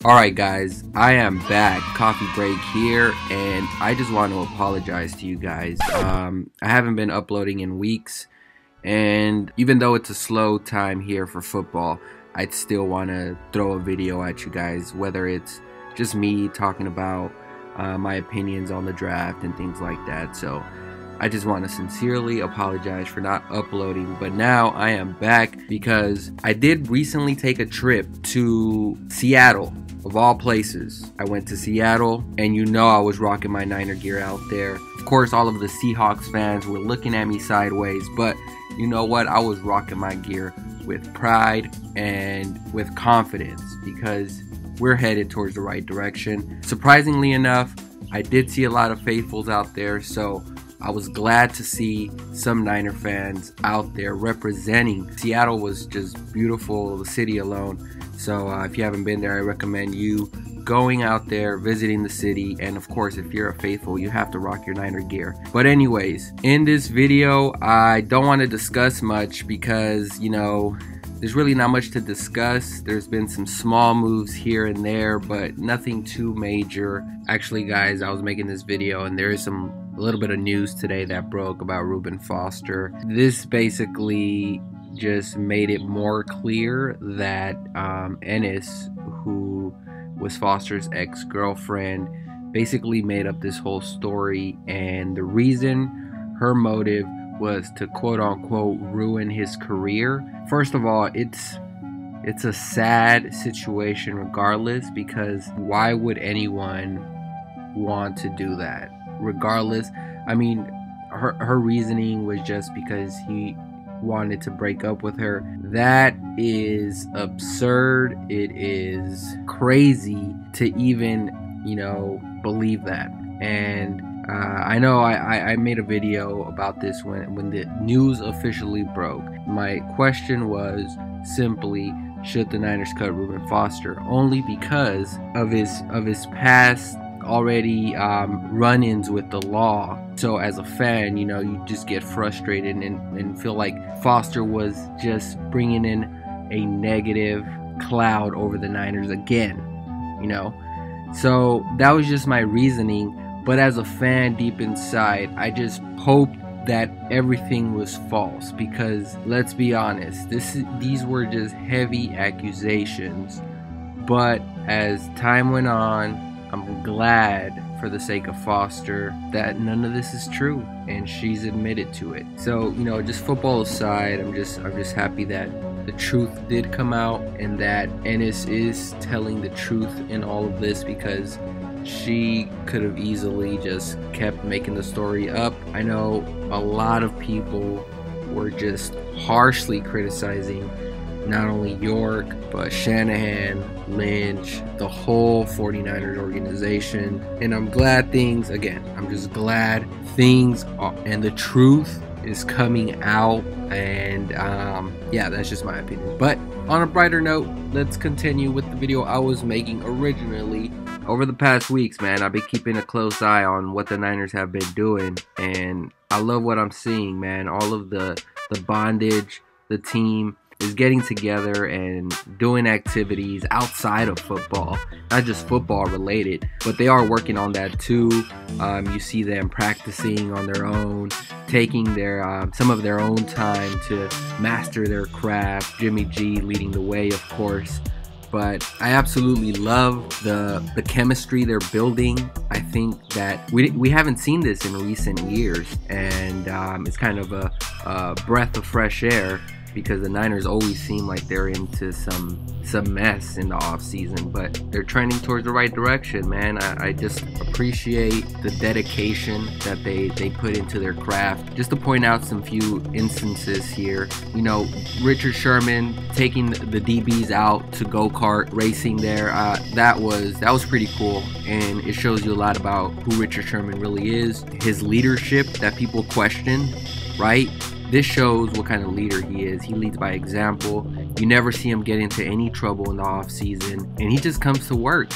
Alright guys, I am back, coffee break here, and I just want to apologize to you guys. I haven't been uploading in weeks, and even though it's a slow time here for football, I'd still want to throw a video at you guys, whether it's just me talking about my opinions on the draft and things like that. So I just want to sincerely apologize for not uploading, but now I am back because I did recently take a trip to Seattle. Of all places, I went to Seattle, and you know I was rocking my Niner gear out there. Of course, all of the Seahawks fans were looking at me sideways, but you know what? I was rocking my gear with pride and with confidence because we're headed towards the right direction. Surprisingly enough, I did see a lot of faithfuls out there, so I was glad to see some Niner fans out there representing. Seattle was just beautiful, the city alone. So if you haven't been there, I recommend you going out there, visiting the city, and of course, if you're a faithful, you have to rock your Niner gear. But anyways, in this video, I don't want to discuss much because, you know, there's really not much to discuss. There's been some small moves here and there, but nothing too major. Actually, guys, I was making this video and there is a little bit of news today that broke about Reuben Foster. This basically just made it more clear that Ennis, who was Foster's ex-girlfriend, basically made up this whole story, and the reason, her motive, was to quote-unquote ruin his career. First of all, it's a sad situation regardless, because why would anyone want to do that? Regardless, I mean, her reasoning was just because he wanted to break up with her. That is absurd. It is crazy to even, you know, believe that. And I know I made a video about this when the news officially broke. My question was simply, should the Niners cut Reuben Foster? Only because of his past already run-ins with the law. So as a fan, you know, you just get frustrated and feel like Foster was just bringing in a negative cloud over the Niners again, you know. So that was just my reasoning. But as a fan deep inside, I just hoped that everything was false, because let's be honest, these were just heavy accusations. But as time went on, I'm glad, for the sake of Foster, that none of this is true, and she's admitted to it. So, you know, just football aside, I'm just happy that the truth did come out, and that Ennis is telling the truth in all of this, because she could have easily just kept making the story up. I know a lot of people were just harshly criticizing not only York, but Shanahan, Lynch, the whole 49ers organization. And I'm glad things, again, I'm just glad things are, and the truth is coming out. And yeah, that's just my opinion. But on a brighter note, let's continue with the video I was making originally. Over the past weeks, man, I've been keeping a close eye on what the Niners have been doing, and I love what I'm seeing, man. All of the bondage, the team is getting together and doing activities outside of football, not just football related, but they are working on that too. You see them practicing on their own, taking their some of their own time to master their craft. Jimmy G leading the way, of course. But I absolutely love the chemistry they're building. I think that we haven't seen this in recent years, and it's kind of a breath of fresh air, because the Niners always seem like they're into some mess in the offseason, but they're trending towards the right direction, man. I just appreciate the dedication that they put into their craft. Just to point out some few instances here, you know, Richard Sherman taking the DBs out to go-kart racing there, that was pretty cool, and it shows you a lot about who Richard Sherman really is, his leadership that people question, right? This shows what kind of leader he is. He leads by example. You never see him get into any trouble in the off season, and he just comes to work.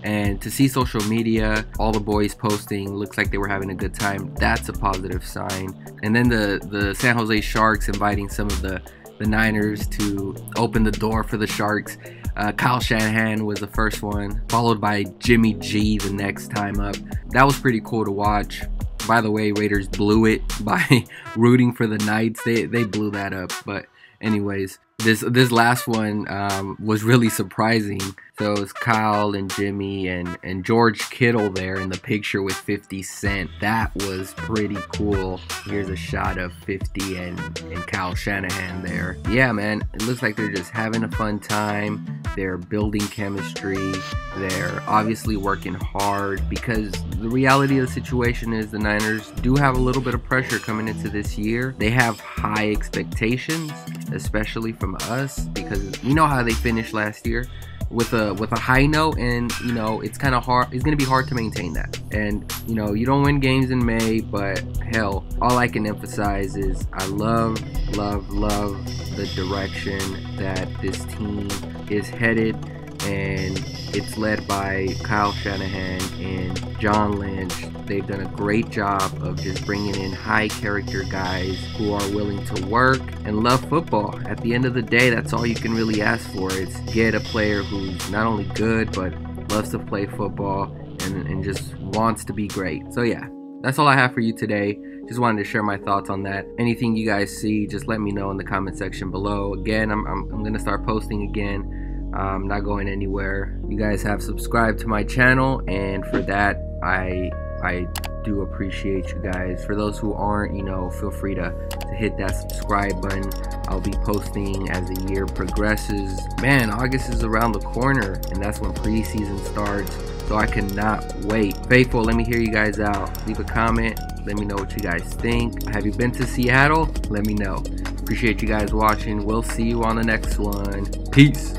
And to see social media, all the boys posting, looks like they were having a good time, that's a positive sign. And then the San Jose Sharks inviting some of the Niners to open the door for the Sharks. Kyle Shanahan was the first one, followed by Jimmy G the next time up. That was pretty cool to watch. By the way, Raiders blew it by rooting for the Knights. They blew that up. But anyways, this last one was really surprising. So it's Kyle and Jimmy and George Kittle there in the picture with 50 Cent. That was pretty cool. Here's a shot of 50 and Kyle Shanahan there. Yeah, man, it looks like they're just having a fun time. They're building chemistry. They're obviously working hard, because the reality of the situation is the Niners do have a little bit of pressure coming into this year. They have high expectations, especially from us, because we know how they finished last year with a high note, and you know it's kind of hard. It's gonna be hard to maintain that. And you know, you don't win games in May, but hell, all I can emphasize is I love the direction that this team is headed, and it's led by Kyle Shanahan and John Lynch. They've done a great job of just bringing in high character guys who are willing to work and love football. At the end of the day, that's all you can really ask for, is get a player who's not only good but loves to play football and just wants to be great. So yeah, that's all I have for you today. Just wanted to share my thoughts on that. Anything you guys see, just let me know in the comment section below. Again, I'm gonna start posting again. I'm not going anywhere. You guys have subscribed to my channel, and for that I do appreciate you guys. For those who aren't, you know, feel free to hit that subscribe button. I'll be posting as the year progresses. Man, August is around the corner, and that's when preseason starts, so I cannot wait. Faithful, let me hear you guys out. Leave a comment, let me know what you guys think. Have you been to Seattle? Let me know. Appreciate you guys watching. We'll see you on the next one. Peace.